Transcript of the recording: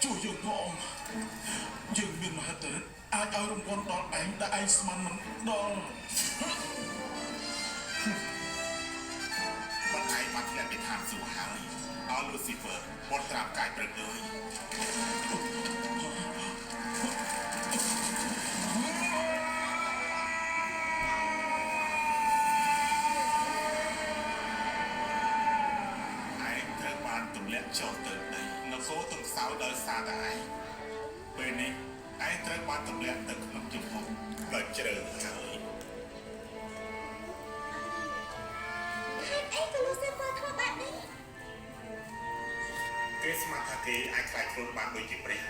ជួយយើងផងយើងមានមហិទ្ធិឫទ្ធិអាចឲ្យរង្វាន់ដល់ឯងដែលឯងស្មានមិនដល់បាត់ឯងបានធ្លាក់ពីឋានសួគ៌ហើយអស់លូស៊ីហ្វឺមកត្រាំកាយព្រឹកអើយទម្លាក់ចូលទៅដីនគរទន្សោយដោយសារតែឯងពេលនេះឯងត្រូវបានទម្លាក់ទៅក្នុងជំហរដ៏ជ្រៅហើយហេតុអីក៏លូស៊ីហ្វឺធ្វើបែបនេះគេស្មានថាគេអាចខ្លាចខ្លួនបានដូចជាព្រះ